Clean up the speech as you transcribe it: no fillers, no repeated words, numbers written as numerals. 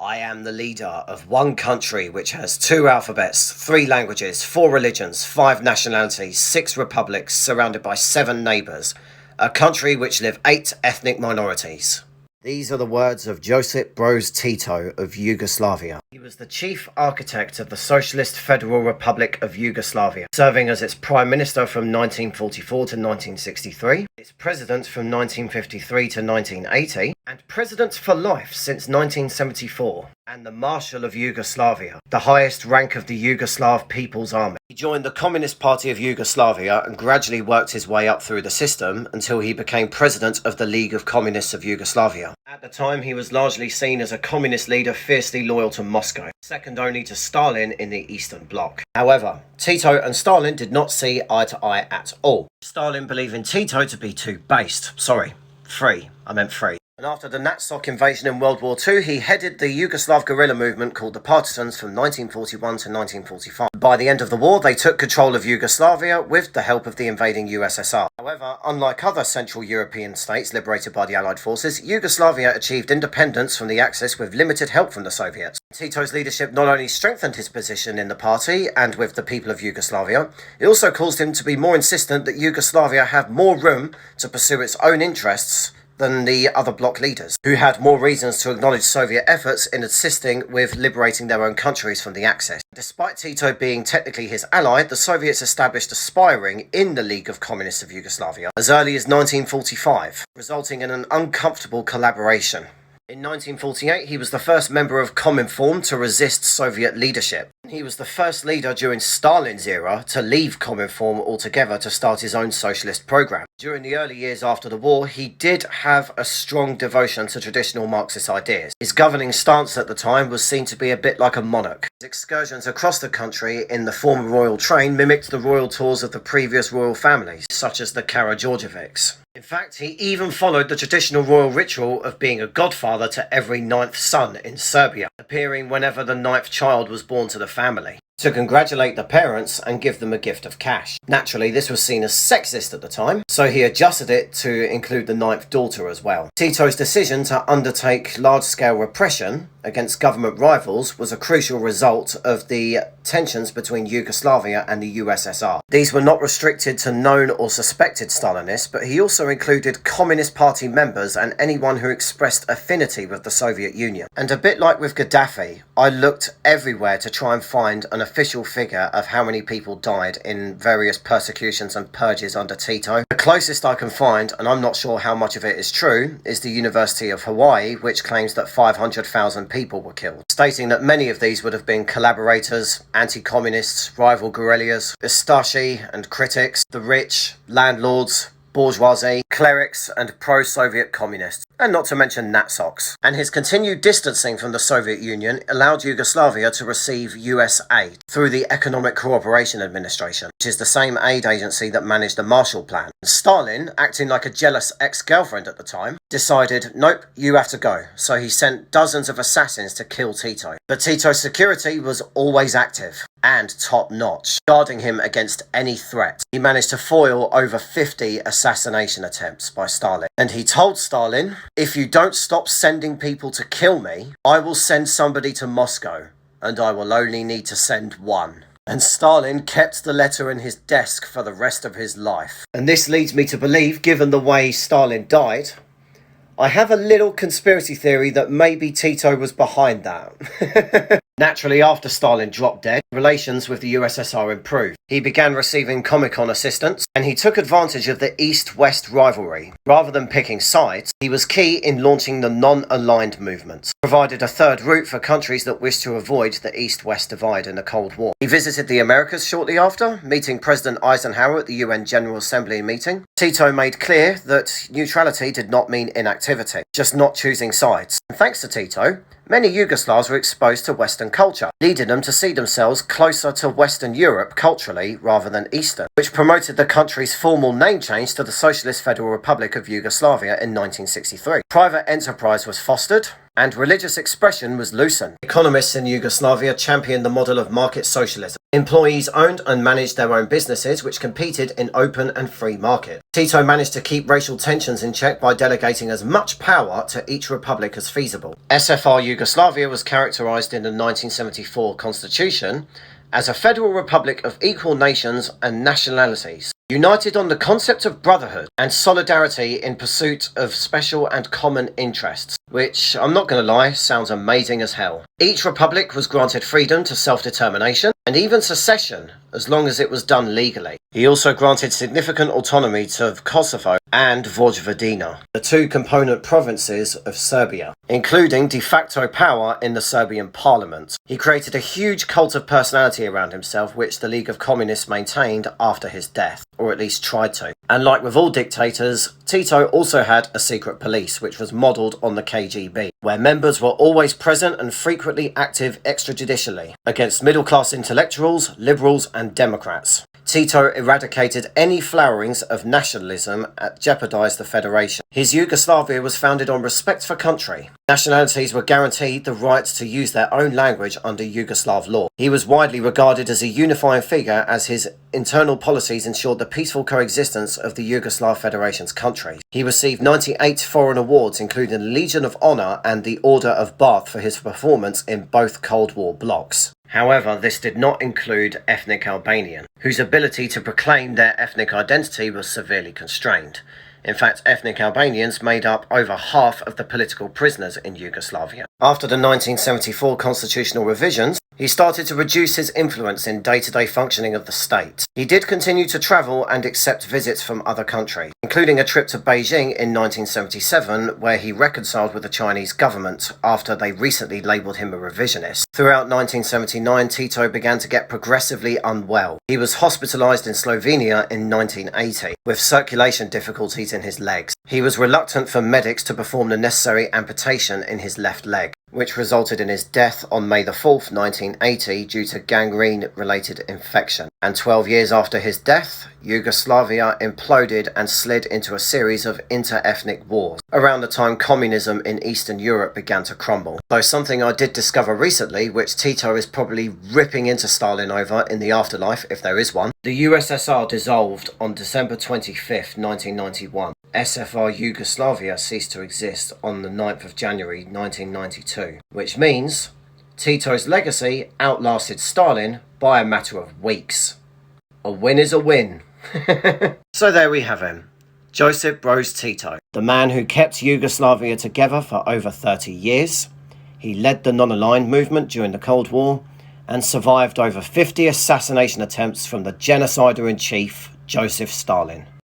I am the leader of one country which has 2 alphabets, 3 languages, 4 religions, 5 nationalities, 6 republics, surrounded by 7 neighbours. A country which live 8 ethnic minorities. These are the words of Josip Broz Tito of Yugoslavia. He was the chief architect of the Socialist Federal Republic of Yugoslavia, serving as its prime minister from 1944 to 1963, its president from 1953 to 1980, and president for life since 1974, and the Marshal of Yugoslavia, the highest rank of the Yugoslav People's Army. He joined the Communist Party of Yugoslavia and gradually worked his way up through the system until he became president of the League of Communists of Yugoslavia. At the time, he was largely seen as a communist leader fiercely loyal to Moscow, second only to Stalin in the Eastern Bloc. However, Tito and Stalin did not see eye to eye at all. Stalin believing Tito to be too based. Free. And after the Nazi invasion in World War II, he headed the Yugoslav guerrilla movement called the Partisans from 1941 to 1945. By the end of the war, they took control of Yugoslavia with the help of the invading USSR. However, unlike other Central European states liberated by the Allied forces, Yugoslavia achieved independence from the Axis with limited help from the Soviets. Tito's leadership not only strengthened his position in the party and with the people of Yugoslavia, it also caused him to be more insistent that Yugoslavia have more room to pursue its own interests than the other bloc leaders, who had more reasons to acknowledge Soviet efforts in assisting with liberating their own countries from the Axis. Despite Tito being technically his ally, the Soviets established aspiring in the League of Communists of Yugoslavia as early as 1945, resulting in an uncomfortable collaboration. In 1948, he was the first member of Cominform to resist Soviet leadership. He was the first leader during Stalin's era to leave Cominform altogether to start his own socialist program. During the early years after the war, he did have a strong devotion to traditional Marxist ideas. His governing stance at the time was seen to be a bit like a monarch. His excursions across the country in the former royal train mimicked the royal tours of the previous royal families, such as the Karađorđevics. In fact, he even followed the traditional royal ritual of being a godfather to every 9th son in Serbia, appearing whenever the 9th child was born to the family, to congratulate the parents and give them a gift of cash. Naturally, this was seen as sexist at the time, so he adjusted it to include the 9th daughter as well. Tito's decision to undertake large-scale repression against government rivals was a crucial result of the tensions between Yugoslavia and the USSR. These were not restricted to known or suspected Stalinists, but he also included Communist Party members and anyone who expressed affinity with the Soviet Union. And a bit like with Gaddafi, I looked everywhere to try and find an official figure of how many people died in various persecutions and purges under Tito. The closest I can find, and I'm not sure how much of it is true, is the University of Hawaii, which claims that 500,000 people were killed, stating that many of these would have been collaborators, anti-communists, rival guerrillas, Ustashi and critics, the rich, landlords, bourgeoisie, clerics and pro-Soviet communists, and not to mention Nazis. And his continued distancing from the Soviet Union allowed Yugoslavia to receive US aid through the Economic Cooperation Administration, which is the same aid agency that managed the Marshall Plan. Stalin, acting like a jealous ex-girlfriend at the time, decided, nope, you have to go. So he sent dozens of assassins to kill Tito. But Tito's security was always active and top-notch, guarding him against any threat. He managed to foil over 50 assassination attempts by Stalin. And he told Stalin, if you don't stop sending people to kill me, I will send somebody to Moscow, and I will only need to send one. And Stalin kept the letter in his desk for the rest of his life. And this leads me to believe, given the way Stalin died, I have a little conspiracy theory that maybe Tito was behind that. Naturally, after Stalin dropped dead, relations with the USSR improved. He began receiving Comecon assistance, and he took advantage of the East-West rivalry. Rather than picking sides, he was key in launching the non-aligned movement, provided a third route for countries that wished to avoid the East-West divide in the Cold War. He visited the Americas shortly after, meeting President Eisenhower at the UN General Assembly meeting. Tito made clear that neutrality did not mean inactivity, just not choosing sides. And thanks to Tito, many Yugoslavs were exposed to Western culture, leading them to see themselves closer to Western Europe culturally rather than Eastern, which promoted the country's formal name change to the Socialist Federal Republic of Yugoslavia in 1963. Private enterprise was fostered, and religious expression was loosened. Economists in Yugoslavia championed the model of market socialism. Employees owned and managed their own businesses, which competed in open and free market. Tito managed to keep racial tensions in check by delegating as much power to each republic as feasible. SFR Yugoslavia was characterized in the 1974 constitution as a federal republic of equal nations and nationalities, united on the concept of brotherhood and solidarity in pursuit of special and common interests, which, I'm not going to lie, sounds amazing as hell. Each republic was granted freedom to self-determination and even secession, as long as it was done legally. He also granted significant autonomy to Kosovo and Vojvodina, the two component provinces of Serbia, including de facto power in the Serbian parliament. He created a huge cult of personality around himself, which the League of Communists maintained after his death, or at least tried to. And like with all dictators, Tito also had a secret police, which was modelled on the KGB, where members were always present and frequently active extrajudicially against middle-class intellectuals, liberals and Democrats. Tito eradicated any flowerings of nationalism that jeopardised the federation. His Yugoslavia was founded on respect for country. Nationalities were guaranteed the right to use their own language under Yugoslav law. He was widely regarded as a unifying figure, as his internal policies ensured the peaceful coexistence of the Yugoslav Federation's countries. He received 98 foreign awards, including the Legion of Honor and the Order of Bath, for his performance in both Cold War blocs. However, this did not include ethnic Albanian, whose ability to proclaim their ethnic identity was severely constrained. In fact, ethnic Albanians made up over half of the political prisoners in Yugoslavia. After the 1974 constitutional revisions, he started to reduce his influence in day-to-day functioning of the state. He did continue to travel and accept visits from other countries, including a trip to Beijing in 1977, where he reconciled with the Chinese government after they recently labelled him a revisionist. Throughout 1979, Tito began to get progressively unwell. He was hospitalised in Slovenia in 1980, with circulation difficulties in his legs. He was reluctant for medics to perform the necessary amputation in his left leg, which resulted in his death on May the 4th, 1980, due to gangrene-related infection. And 12 years after his death, Yugoslavia imploded and slid into a series of inter-ethnic wars, around the time communism in Eastern Europe began to crumble. Though something I did discover recently, which Tito is probably ripping into Stalin over in the afterlife, if there is one. The USSR dissolved on December 25th, 1991. SFR Yugoslavia ceased to exist on the 9th of January 1992, which means Tito's legacy outlasted Stalin by a matter of weeks. A win is a win. So there we have him, Josip Broz Tito, the man who kept Yugoslavia together for over 30 years. He led the non-aligned movement during the Cold War and survived over 50 assassination attempts from the genocider-in-chief, Joseph Stalin.